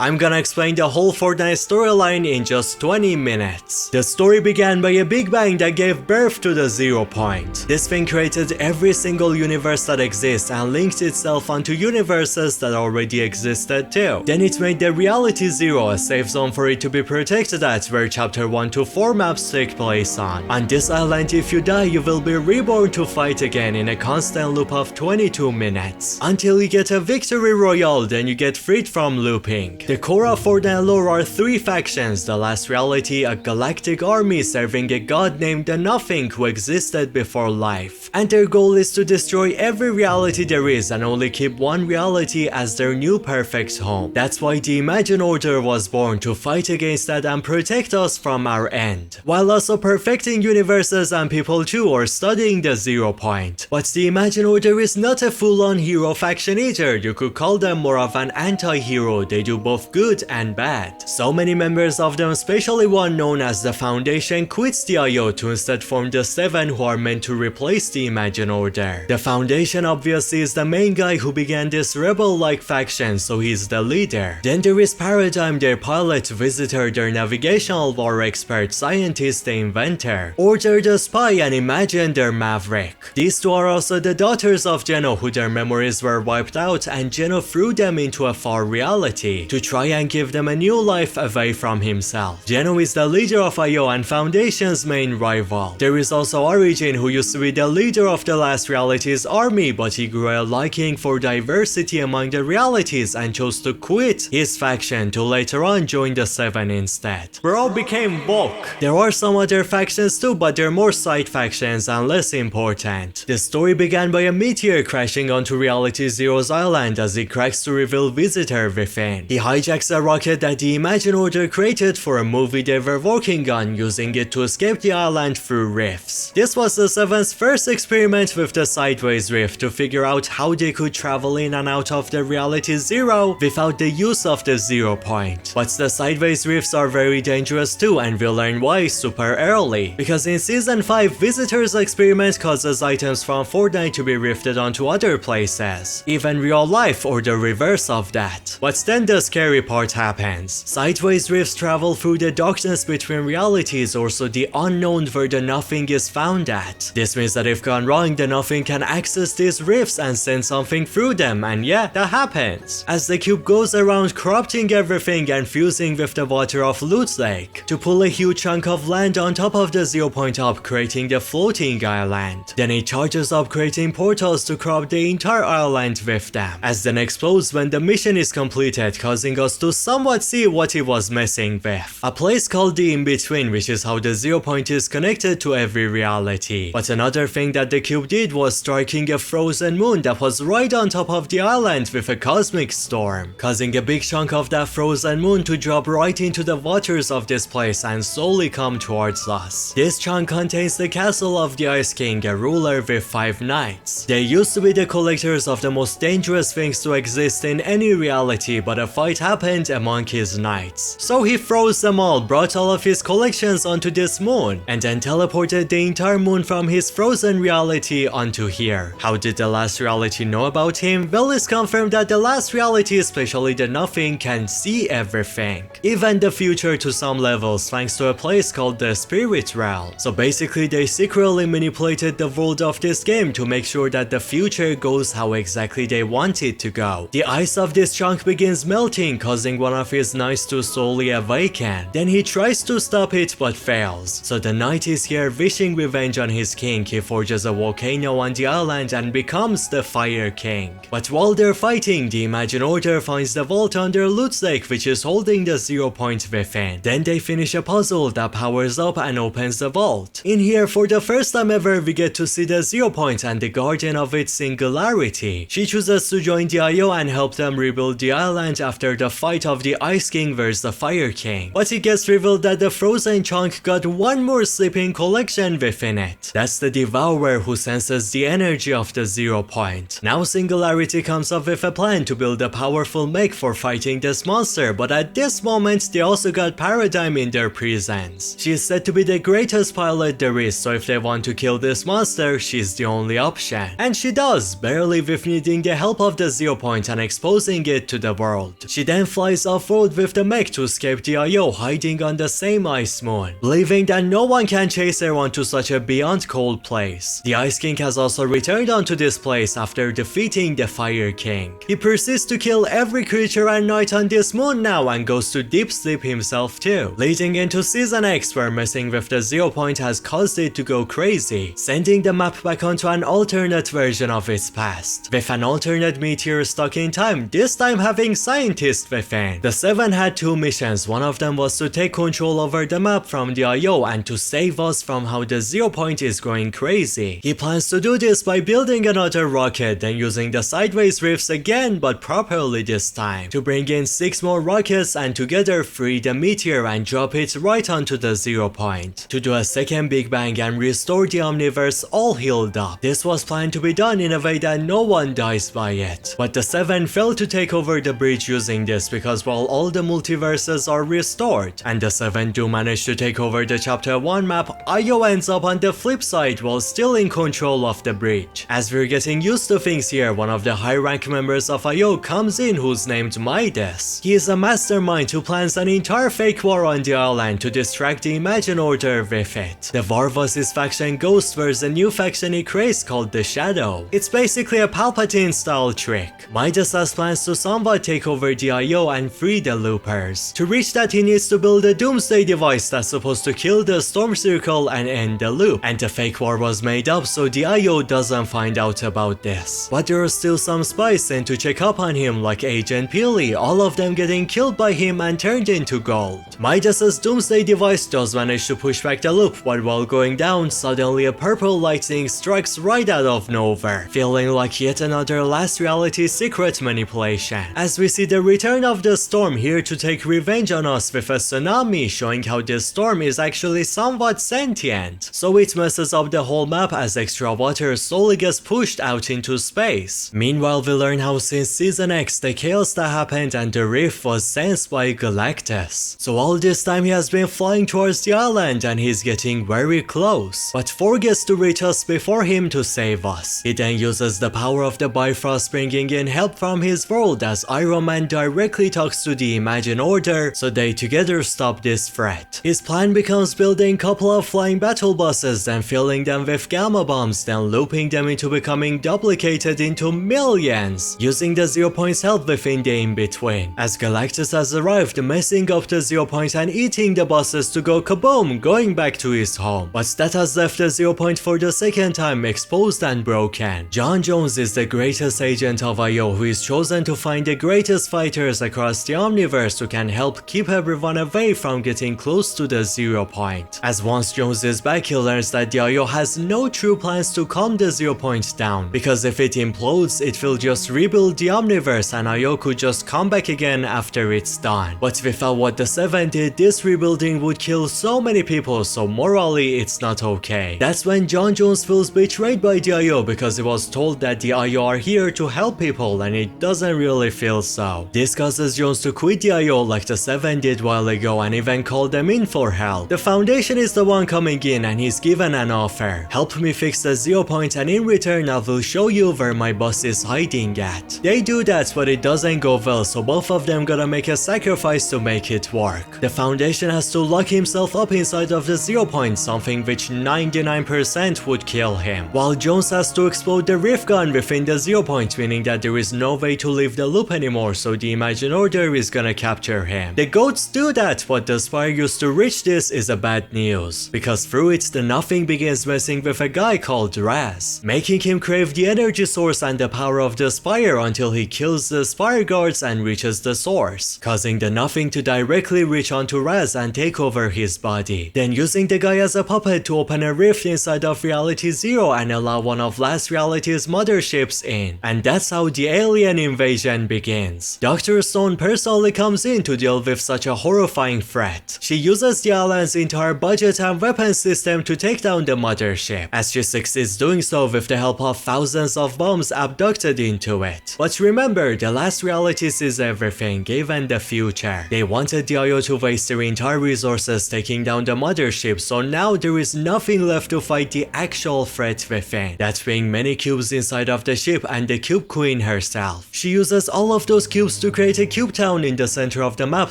I'm gonna explain the whole Fortnite storyline in just 20 minutes. The story began by a big bang that gave birth to the 0 point. This thing created every single universe that exists and linked itself onto universes that already existed too. Then it made the Reality 0 a safe zone for it to be protected at, where chapter 1 to 4 maps take place on. On this island, if you die, you will be reborn to fight again in a constant loop of 22 minutes. Until you get a victory royale, then you get freed from looping. The core of Fortnite lore are 3 factions: the Last Reality, a galactic army serving a god named the Nothing who existed before life. And their goal is to destroy every reality there is and only keep one reality as their new perfect home. That's why the Imagine Order was born, to fight against that and protect us from our end, while also perfecting universes and people too, or studying the 0 point. But the Imagine Order is not a full-on hero faction either. You could call them more of an anti-hero. They do both good and bad. So many members of them, especially one known as the Foundation, quits the IO to instead form the 7 who are meant to replace the Imagine Order. The Foundation obviously is the main guy who began this rebel-like faction, so he's the leader. Then there is Paradigm, their pilot, Visitor, their navigational lore expert, Scientist, the inventor, Order the spy, and Imagine, their maverick. These two are also the daughters of Geno, who their memories were wiped out and Geno threw them into a far reality to try and give them a new life away from himself. Geno is the leader of IO and Foundation's main rival. There is also Origin, who used to be the leader of the Last Reality's army, but he grew a liking for diversity among the realities and chose to quit his faction to later on join the 7 instead. Bro became woke. There are some other factions too, but they're more side factions and less important. The story began by a meteor crashing onto Reality Zero's island as it cracks to reveal Visitor within. He hijacks a rocket that the Imagine Order created for a movie they were working on, using it to escape the island through rifts. This was the 7's first experiment with the sideways rift, to figure out how they could travel in and out of the Reality 0 without the use of the 0 point. But the sideways rifts are very dangerous too, and we'll learn why super early. Because in Season 5, Visitor's experiment causes items from Fortnite to be rifted onto other places, even real life or the reverse of that. But then the scary part happens. Sideways rifts travel through the darkness between realities, also the unknown where the Nothing is found at. This means that if gone wrong, the Nothing can access these rifts and send something through them, and yeah, that happens. As the cube goes around corrupting everything and fusing with the water of Loot Lake to pull a huge chunk of land on top of the 0 point up, creating the floating island. Then it charges up, creating portals to corrupt the entire island with them, as then explodes when the mission is completed, causing us to somewhat see what it was messing with. A place called the In-Between, which is how the 0 point is connected to every reality. But another thing that the cube did was striking a frozen moon that was right on top of the island with a cosmic storm, causing a big chunk of that frozen moon to drop right into the waters of this place and slowly come towards us. This chunk contains the castle of the Ice King, a ruler with 5 knights. They used to be the collectors of the most dangerous things to exist in any reality, but a fight happened among his knights. So he froze them all, brought all of his collections onto this moon, and then teleported the entire moon from his frozen reality onto here. How did the Last Reality know about him? Well, it's confirmed that the Last Reality, especially the Nothing, can see everything, even the future to some levels, thanks to a place called the Spirit Realm. So basically they secretly manipulated the world of this game to make sure that the future goes how exactly they want it to go. The ice of this chunk begins melting, causing one of his knights to slowly awaken. Then he tries to stop it but fails. So the knight is here wishing revenge on his king. He forges a volcano on the island and becomes the Fire King. But while they're fighting, the Imagine Order finds the vault under Loot Lake, which is holding the 0 point within. Then they finish a puzzle that powers up and opens the vault. In here, for the first time ever, we get to see the 0 point and the guardian of its singularity. She chooses to join the IO and help them rebuild the island after the fight of the Ice King versus the Fire King. But it gets revealed that the frozen chunk got one more sleeping collection within it. That's the Devourer, who senses the energy of the 0 point. Now Singularity comes up with a plan to build a powerful mech for fighting this monster, but at this moment they also got Paradigm in their presence. She is said to be the greatest pilot there is, so if they want to kill this monster, she's the only option. And she does, barely with needing the help of the 0 point and exposing it to the world. She then flies off-road with the mech to escape the IO hiding on the same ice moon, believing that no one can chase her onto such a beyond cold place. The Ice King has also returned onto this place after defeating the Fire King. He persists to kill every creature and knight on this moon now and goes to deep sleep himself too, leading into Season X where messing with the 0 point has caused it to go crazy, sending the map back onto an alternate version of its past, with an alternate meteor stuck in time, this time having scientists within. The 7 had 2 missions, one of them was to take control over the map from the IO and to save us from how the 0 point is going crazy. He plans to do this by building another rocket, then using the sideways rifts again, but properly this time, to bring in 6 more rockets and together free the meteor and drop it right onto the 0 point, to do a second Big Bang and restore the Omniverse all healed up. This was planned to be done in a way that no one dies by it, but the 7 failed to take over the bridge using this because while all the multiverses are restored, and the 7 do manage to take over the chapter 1 map, IO ends up on the flip side while still in control of the bridge. As we're getting used to things here, one of the high rank members of IO comes in who's named Midas. He is a mastermind who plans an entire fake war on the island to distract the Imagine Order with it. The war was his faction Ghost versus a new faction he creates called the Shadow. It's basically a Palpatine style trick. Midas has plans to somewhat take over the IO and free the loopers. To reach that he needs to build a doomsday device that's supposed to kill the storm circle and end the loop, and the fake war was made up so the IO doesn't find out about this. But there are still some spies sent to check up on him like Agent Peely, all of them getting killed by him and turned into gold. Midas's doomsday device does manage to push back the loop, but while going down, suddenly a purple lightning strikes right out of nowhere, feeling like yet another last reality secret manipulation. As we see the return of the storm here to take revenge on us with a tsunami, showing how this storm is actually somewhat sentient, so it messes up the whole map as extra water slowly gets pushed out into space. Meanwhile, we learn how since Season X, the chaos that happened and the rift was sensed by Galactus. So all this time he has been flying towards the island and he's getting very close, but forgets to reach us before him to save us. He then uses the power of the Bifrost bringing in help from his world as Iron Man directly talks to the Imagine Order so they together stop this threat. His plan becomes building a couple of flying battle buses, then filling them with gamma bombs, then looping them into becoming duplicated into millions, using the 0 point's help within the in-between. As Galactus has arrived, messing up the 0 point and eating the buses to go kaboom, going back to his home. But that has left the 0 point for the second time exposed and broken. John Jones is the greatest agent of IO who is chosen to find the greatest fighters across the Omniverse who can help keep everyone away from getting close to the 0 point. As once Jones is back, he learns that the IO has no true plans to calm the 0 point down, because if it implodes, it will just rebuild the Omniverse and IO could just come back again after it's done. But without what the 7 did, this rebuilding would kill so many people, so morally it's not okay. That's when John Jones feels betrayed by the IO because he was told that the IO are here to help people and it doesn't really feel so. This causes Jones to quit the IO like the 7 did while ago and even call them in for help. The Foundation is the one coming in and he's given an offer. Help me fix the 0 point and in return I will show you where my boss is hiding at. They do that but it doesn't go well, so both of them gotta make a sacrifice to make it work. The Foundation has to lock himself up inside of the 0 point, something which 99% would kill him, while Jones has to explode the rift gun within the 0 point, meaning that there is no way to leave the loop anymore, so the Imagine Order is gonna capture him. The goats do that, but the Spire used to reach this is a bad news, because through it the Nothing begins messing with a guy called Raz, making him crave the energy source and the power of the Spire until he kills the Spire guards and reaches the source, causing the Nothing to directly reach onto Raz and take over his body, then using the guy as a puppet to open a rift inside of Reality Zero and allow one of Last Reality's motherships in, and that's how the alien invasion begins. Dr. Stone personally comes in to deal with such a horrifying threat. She uses the island's entire budget and weapon system to take down the mothership, as she succeeds doing so with the help of thousands of bombs abducted into it. But remember, the Last Reality sees everything, even the future. They wanted the IO to waste their entire resources taking down the mothership, so now there is nothing left to fight the actual threat within, that being many cubes inside of the ship and the Cube Queen herself. She uses all of those cubes to create a cube town in the center of the map,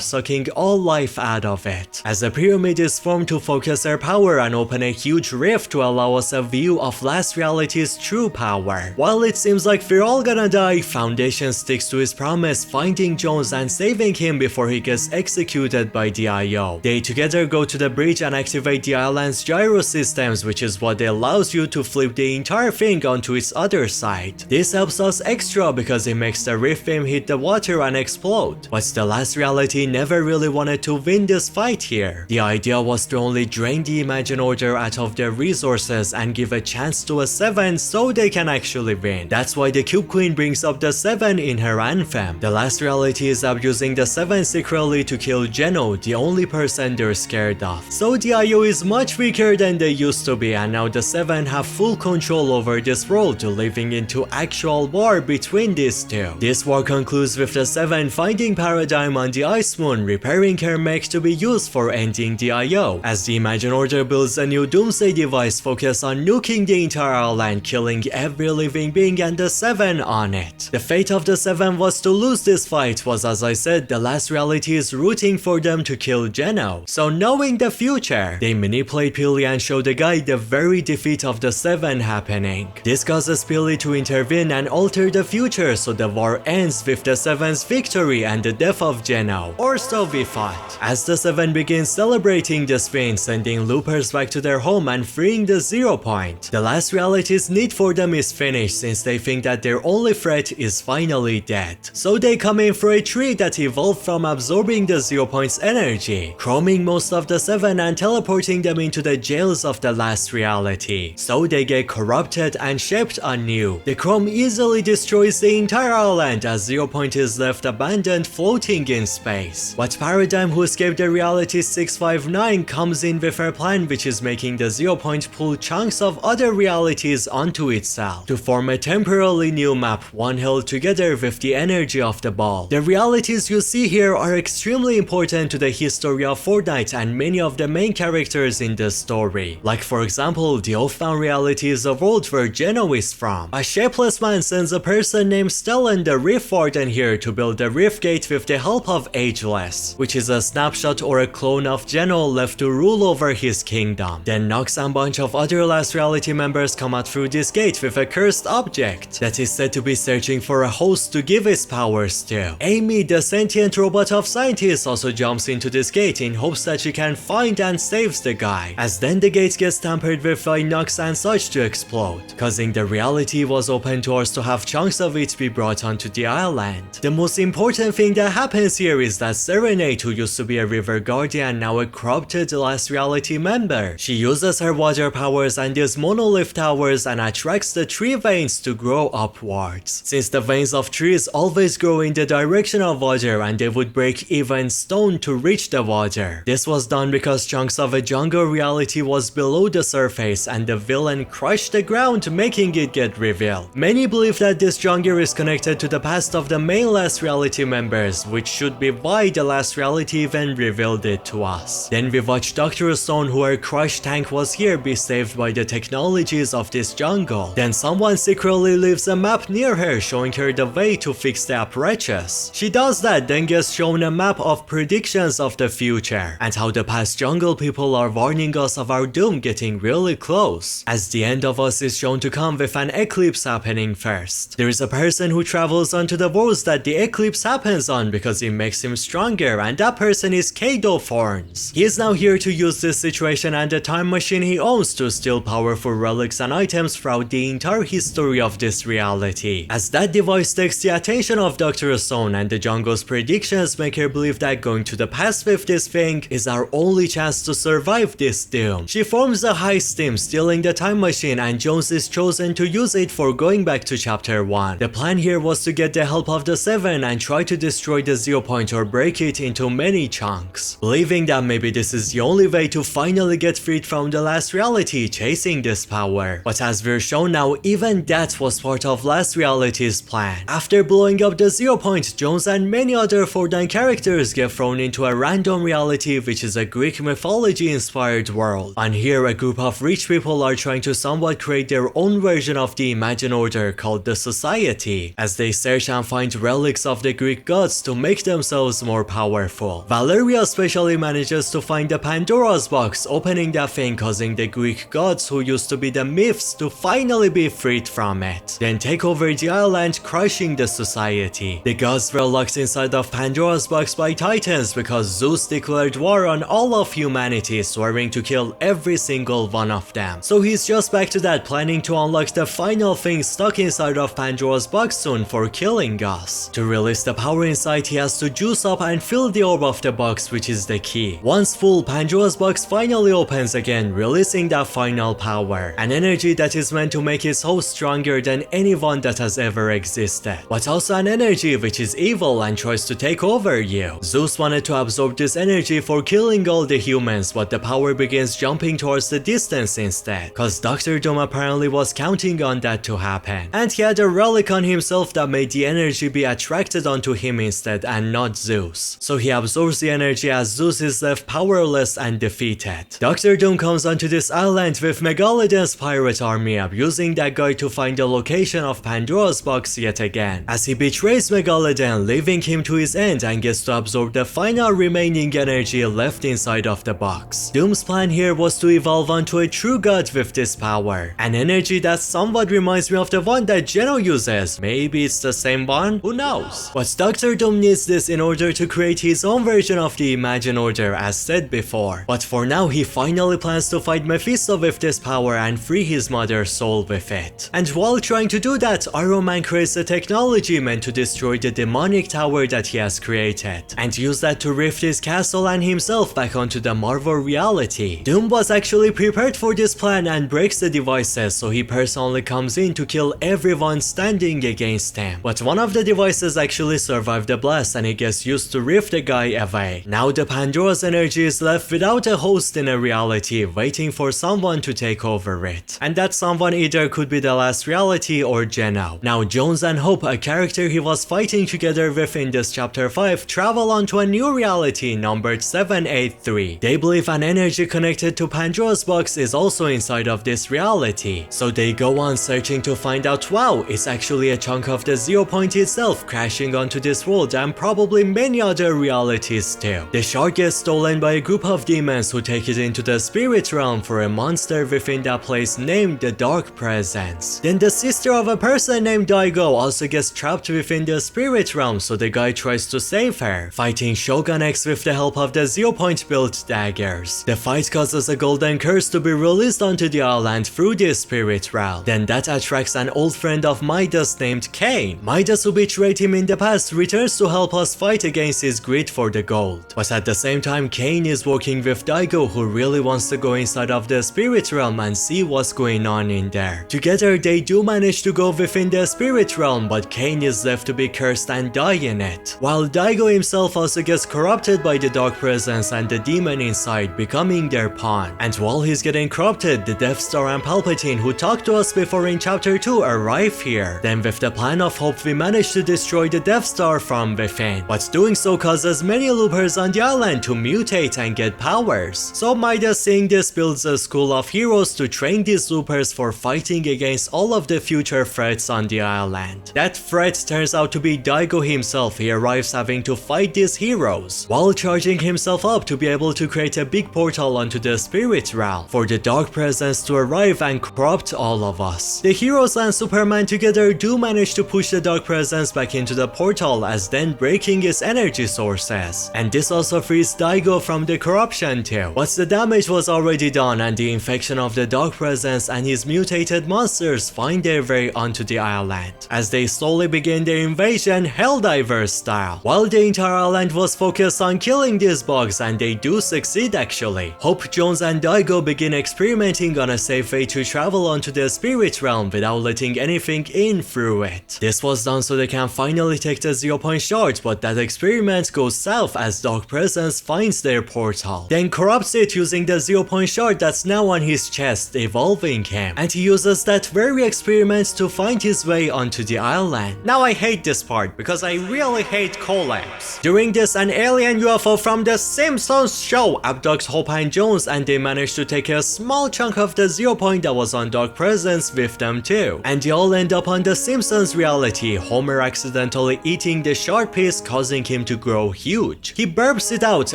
sucking all life out of it, as a pyramid is formed to focus their power and open a huge rift to allow us a view of Last Reality's true power. While it seems like we're all gonna die, Foundation sticks to his promise, finding Jones and saving him before he gets executed by the IO. They together go to the bridge and activate the island's gyro systems, which is what allows you to flip the entire thing onto its other side. This helps us extra because it makes the rift beam hit the water and explode. But the Last Reality never really wanted to win this fight here. The idea was to only drain the Imagine Order out of their resources and give a chance to a 7 so they can actually win. That's why the Cube Queen brings up the 7 in her anthem. The Last Reality is abusing the 7 secretly to kill Geno, the only person they're scared of. So the IO is much weaker than they used to be, and now the 7 have full control over this world, living into actual war between these two. This war concludes with the 7 finding Paradigm on the Ice Moon, repairing her mech to be used for ending the IO, as the Imagine Order builds a new Doomsday device focused on nuking the entire island, killing every living being and the 7 on it. The fate of the 7 was to lose this fight, was as I said, the Last Reality is rooting for them to kill Geno. So knowing the future, they manipulate Peely and show the guy the very defeat of the 7 happening. This causes Peely to intervene and alter the future so the war ends with the 7's victory and the death of Geno, or so we thought. As the 7 begins celebrating this win, sending loopers back to their home and freeing the 0 point, the Last Reality's need for them is finished since they think that their only threat is finally dead. So they come in for a tree that evolved from absorbing the 0 point's energy, chroming most of the 7 and teleporting them into the jails of the Last Reality. So they get corrupted and shaped anew. The chrome easily destroys the entire island as 0 point is left abandoned floating in space. But Paradigm, who escaped the Reality 659, comes in with her plan, which is making the 0 point pull chunks of other realities onto itself to form a temporarily new map, one held together with the energy of the ball. The realities you see here are extremely important to the history of Fortnite and many of the main characters in the story. Like for example, the Oathbound reality is a world where Geno is from. A shapeless man sends a person named Stellan the Rift Warden here to build the Rift Gate with the help of Ageless, which is a snapshot or a clone of Geno left to rule over his kingdom. Then Nox and a bunch of other Last Reality members come out through this gate with a cursed object that is said to be searching for a host to give its powers to. Amy, the sentient robot of scientists, also jumps into this gate in hopes that she can find and saves the guy, as then the gate gets tampered with by Nox and such to explode, causing the reality was open to us to have chunks of it be brought onto the island. The most important thing that happens here is that Serenade, who used to be a river guardian, now a corrupted Last Reality member. She uses her water powers and these monolith towers and attracts the tree veins to grow upwards, since the veins of trees always grow in the direction of water and they would break even stone to reach the water. This was done because chunks of a jungle reality was below the surface and the villain crushed the ground, making it get revealed. Many believe that this jungle is connected to the past of the main Last Reality members, which should be why the Last Reality even revealed it to us. Then we watch Dr. Stone, who her crushed tank was here, be saved by the technologies of this jungle. Then someone secretly leaves a map near her showing her the way to fix the apparatus. She does that, then gets shown a map of predictions of the future and how the past jungle people are warning us of our doom getting really close, as the end of us is shown to come with an eclipse happening first. There is a person who travels onto the worlds that the eclipse happens on because it makes him stronger, and that person is Kado Thorns. He is now here to use this situation and the time machine he owns to steal powerful relics and items throughout the entire history of this reality, as that device takes the attention of Dr. Stone, and the jungle's predictions make her believe that going to the past with this thing is our only chance to survive this doom. She forms a heist team stealing the time machine, and Jones is chosen to use it for going back to chapter 1. The plan here was to get the help of the 7 and try to destroy the 0 point or break it into many chunks, believing that maybe this is the only way to finally get freed from the Last Reality chasing this power. But as we're shown now, even that was part of Last Reality's plan. After blowing up the 0 point, Jones and many other Fortnite characters get thrown into a random reality, which is a Greek mythology inspired world. And here a group of rich people are trying to somewhat create their own version of the Imagine Order called the Society, as they search and find relics of of the Greek gods to make themselves more powerful. Valeria especially manages to find the Pandora's box, opening that thing, causing the Greek gods who used to be the myths to finally be freed from it. Then take over the island, crushing the society. The gods were locked inside of Pandora's box by Titans because Zeus declared war on all of humanity, swearing to kill every single one of them. So he's just back to that, planning to unlock the final thing stuck inside of Pandora's box soon for killing us. To release the power inside, he has to juice up and fill the orb of the box, which is the key. Once full, Pandora's box finally opens again, releasing that final power, an energy that is meant to make his host stronger than anyone that has ever existed, but also an energy which is evil and tries to take over you. Zeus wanted to absorb this energy for killing all the humans, but the power begins jumping towards the distance instead, cause Dr. Doom apparently was counting on that to happen, and he had a relic on himself that made the energy be attracted onto him instead and not Zeus. So he absorbs the energy as Zeus is left powerless and defeated. Dr. Doom comes onto this island with Megalodon's pirate army, abusing that guy to find the location of Pandora's box yet again, as he betrays Megalodon, leaving him to his end and gets to absorb the final remaining energy left inside of the box. Doom's plan here was to evolve onto a true god with this power, an energy that somewhat reminds me of the one that Geno uses. Maybe it's the same one? Who knows? But Dr. Doom needs this in order to create his own version of the Imagine Order, as said before. But for now, he finally plans to fight Mephisto with this power and free his mother's soul with it. And while trying to do that, Iron Man creates a technology meant to destroy the demonic tower that he has created, and use that to rift his castle and himself back onto the Marvel reality. Doom was actually prepared for this plan and breaks the devices, so he personally comes in to kill everyone standing against him. But one of the devices actually survived the blast and he gets used to rift the guy away. Now the Pandora's energy is left without a host in a reality, waiting for someone to take over it. And that someone either could be the last reality or Geno. Now Jones and Hope, a character he was fighting together with in this chapter 5, travel onto a new reality numbered 783. They believe an energy connected to Pandora's box is also inside of this reality, so they go on searching to find out, wow, it's actually a chunk of the 0 point itself crashing onto this world and probably many other realities too. The shard gets stolen by a group of demons who take it into the spirit realm for a monster within that place named the Dark Presence. Then the sister of a person named Daigo also gets trapped within the spirit realm, so the guy tries to save her, fighting Shogun X with the help of the 0 point built daggers. The fight causes a golden curse to be released onto the island through the spirit realm. Then that attracts an old friend of Midas named Cain. Midas, who betrayed him in the past, returns to help us fight against his greed for the gold. But at the same time, Cain is working with Daigo, who really wants to go inside of the spirit realm and see what's going on in there. Together they do manage to go within the spirit realm, but Cain is left to be cursed and die in it, while Daigo himself also gets corrupted by the Dark Presence and the demon inside, becoming their pawn. And while he's getting corrupted, the Death Star and Palpatine, who talked to us before in chapter 2, arrive here. Then with the plan of Hope, we manage to destroy the Death Star from within, but doing so causes many loopers on the island to mutate and get powers. So Midas, seeing this, builds a school of heroes to train these loopers for fighting against all of the future threats on the island. That threat turns out to be Daigo himself. He arrives having to fight these heroes, while charging himself up to be able to create a big portal onto the spirit realm for the Dark Presence to arrive and corrupt all of us. The heroes and Superman together do manage to push the Dark Presence back into the portal, as then breaking its energy sources, and this also frees Daigo from the corruption too. But the damage was already done, and the infection of the Dark Presence and his mutated monsters find their way onto the island, as they slowly begin their invasion Helldivers style. While the entire island was focused on killing these bugs, and they do succeed actually, Hope, Jones and Daigo begin experimenting on a safe way to travel onto the spirit realm without letting anything in through it. This was done so they can finally take the 0 point shard, but that experiment goes south as Dark Presence finds their portal, then corrupts it using the 0 point shard that's now on his chest, evolving him, and he uses that very experiment to find his way onto the island. Now I hate this part because I really hate collapse. During this, an alien UFO from the Simpsons show abducts Hope and Jones, and they manage to take a small chunk of the 0 point that was on Dark Presence with them too, and they all end up on the Simpsons reality. Homer accidentally accidentally eating the shard piece, causing him to grow huge. He burps it out,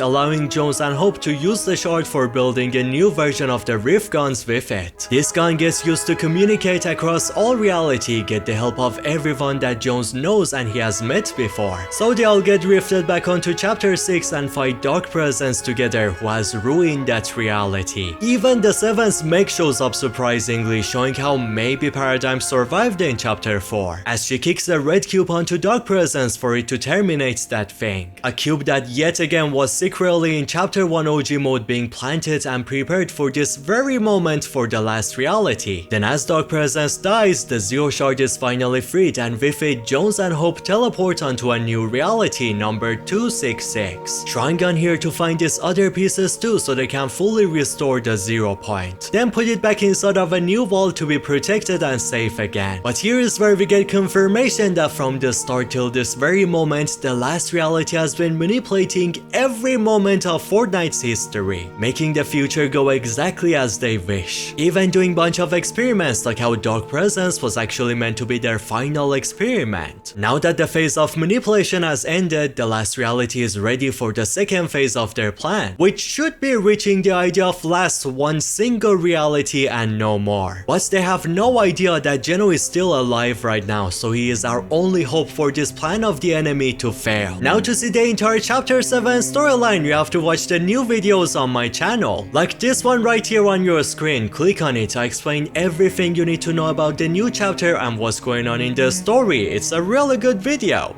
allowing Jones and Hope to use the shard for building a new version of the rift guns with it. This gun gets used to communicate across all reality, get the help of everyone that Jones knows and he has met before. So they all get rifted back onto chapter 6 and fight Dark Presence together, who has ruined that reality. Even the 7th mech shows up surprisingly, showing how maybe Paradigm survived in chapter 4, as she kicks a red cube onto Dark Presence for it to terminate that thing. A cube that yet again was secretly in chapter 1 OG mode, being planted and prepared for this very moment for the last reality. Then as Dark Presence dies, the Zero Shard is finally freed, and with it Jones and Hope teleport onto a new reality, number 266. Trying on here to find these other pieces too, so they can fully restore the 0 point. Then put it back inside of a new wall to be protected and safe again. But here is where we get confirmation that from the start till this very moment, the last reality has been manipulating every moment of Fortnite's history, making the future go exactly as they wish. Even doing bunch of experiments, like how Dark Presence was actually meant to be their final experiment. Now that the phase of manipulation has ended, the last reality is ready for the second phase of their plan, which should be reaching the idea of last one single reality and no more. But they have no idea that Geno is still alive right now, so he is our only hope for this plan of the enemy to fail. Now to see the entire chapter 7 storyline, you have to watch the new videos on my channel, like this one right here on your screen. Click on it. I explain everything you need to know about the new chapter and what's going on in the story. It's a really good video.